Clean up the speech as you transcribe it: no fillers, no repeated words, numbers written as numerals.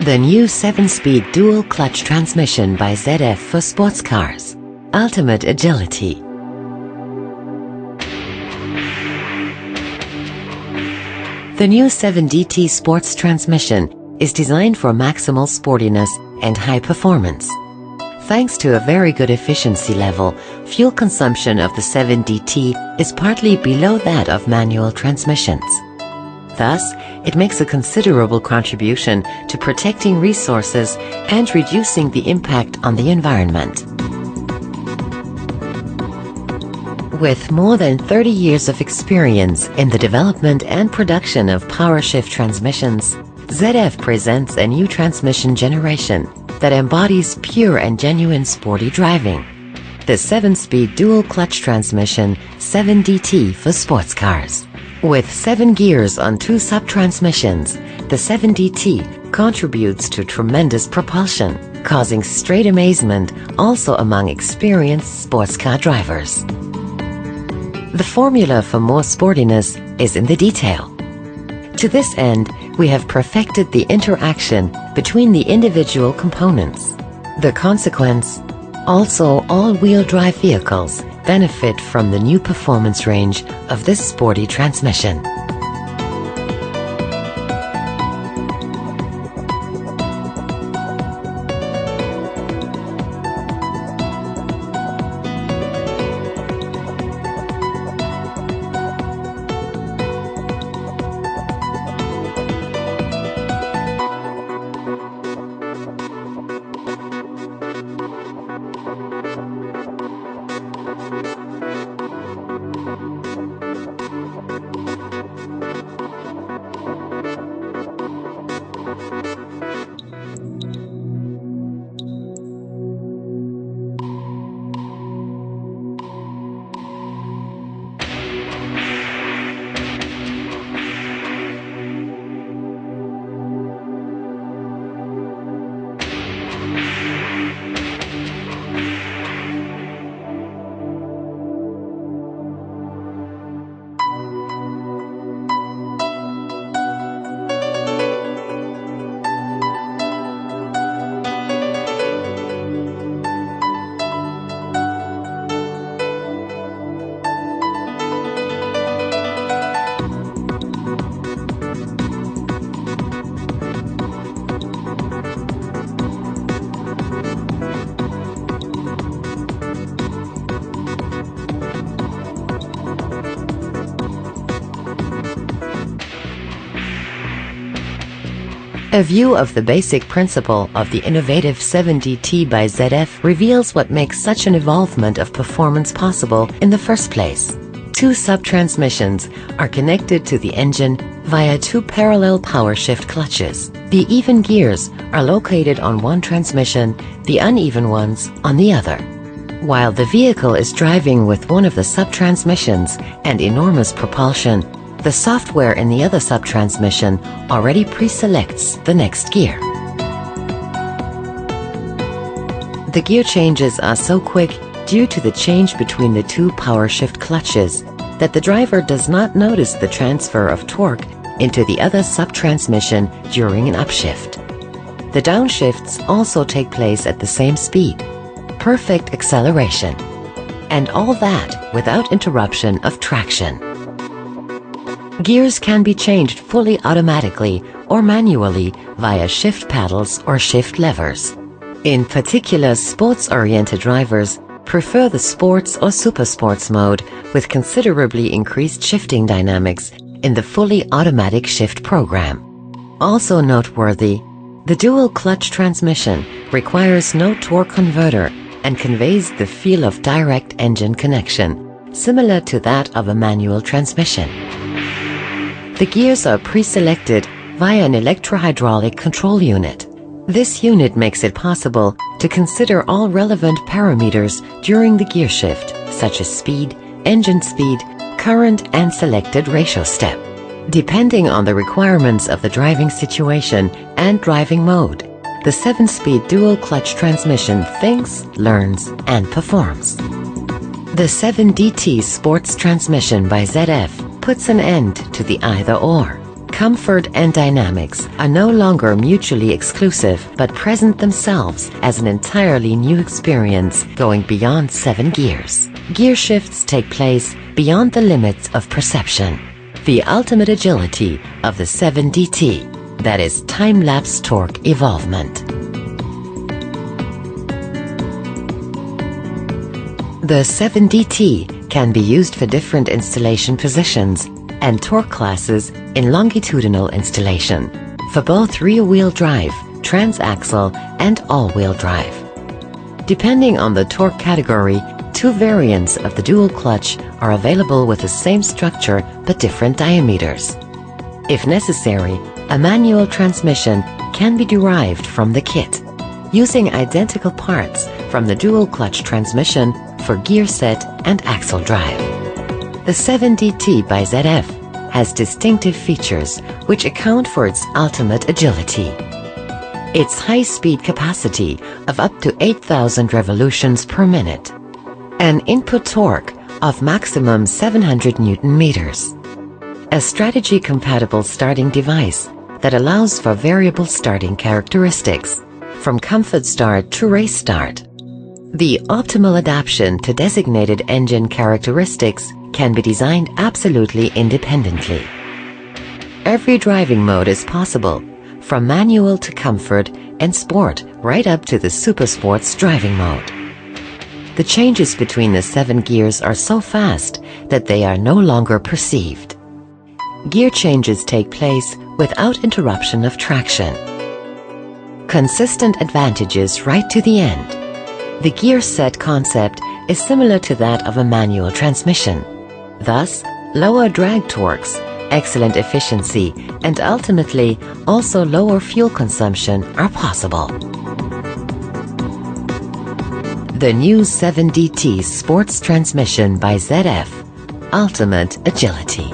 The new 7-speed dual-clutch transmission by ZF for sports cars. Ultimate agility. The new 7DT Sports transmission is designed for maximal sportiness and high performance. Thanks to a very good efficiency level, fuel consumption of the 7DT is partly below that of manual transmissions. Thus, it makes a considerable contribution to protecting resources and reducing the impact on the environment. With more than 30 years of experience in the development and production of power-shift transmissions, ZF presents a new transmission generation that embodies pure and genuine sporty driving. The 7-speed dual-clutch transmission 7DT for sports cars. With 7 gears on 2 sub-transmissions, the 7DT contributes to tremendous propulsion, causing straight amazement also among experienced sports car drivers. The formula for more sportiness is in the detail. To this end, we have perfected the interaction between the individual components. The consequence: also all-wheel drive vehicles benefit from the new performance range of this sporty transmission. A view of the basic principle of the innovative 7DT by ZF reveals what makes such an evolvement of performance possible in the first place. 2 sub-transmissions are connected to the engine via 2 parallel power-shift clutches. The even gears are located on one transmission, the uneven ones on the other. While the vehicle is driving with one of the sub-transmissions and enormous propulsion, the software in the other sub-transmission already pre-selects the next gear. The gear changes are so quick due to the change between the 2 power-shift clutches that the driver does not notice the transfer of torque into the other sub-transmission during an upshift. The downshifts also take place at the same speed. Perfect acceleration. And all that without interruption of traction. Gears can be changed fully automatically or manually via shift paddles or shift levers. In particular, sports-oriented drivers prefer the sports or super sports mode with considerably increased shifting dynamics in the fully automatic shift program. Also noteworthy, the dual-clutch transmission requires no torque converter and conveys the feel of direct engine connection, similar to that of a manual transmission. The gears are pre-selected via an electrohydraulic control unit. This unit makes it possible to consider all relevant parameters during the gear shift, such as speed, engine speed, current and selected ratio step. Depending on the requirements of the driving situation and driving mode, the 7-speed dual-clutch transmission thinks, learns, and performs. The 7DT Sports transmission by ZF puts an end to the either-or. Comfort and dynamics are no longer mutually exclusive but present themselves as an entirely new experience going beyond 7 gears. Gear shifts take place beyond the limits of perception. The ultimate agility of the 7DT, that is time-lapse torque evolvement. The 7DT can be used for different installation positions and torque classes in longitudinal installation for both rear-wheel drive, transaxle, and all-wheel drive. Depending on the torque category, 2 variants of the dual clutch are available with the same structure but different diameters. If necessary, a manual transmission can be derived from the kit, using identical parts from the dual clutch transmission for gear set and axle drive. The 7DT by ZF has distinctive features which account for its ultimate agility. Its high-speed capacity of up to 8,000 revolutions per minute. An input torque of maximum 700 Newton meters. A strategy-compatible starting device that allows for variable starting characteristics, from comfort start to race start. The optimal adaptation to designated engine characteristics can be designed absolutely independently. Every driving mode is possible, from manual to comfort and sport right up to the super sports driving mode. The changes between the 7 gears are so fast that they are no longer perceived. Gear changes take place without interruption of traction. Consistent advantages right to the end. The gear set concept is similar to that of a manual transmission. Thus, lower drag torques, excellent efficiency, and ultimately also lower fuel consumption are possible. The new 7DT Sports Transmission by ZF. Ultimate agility.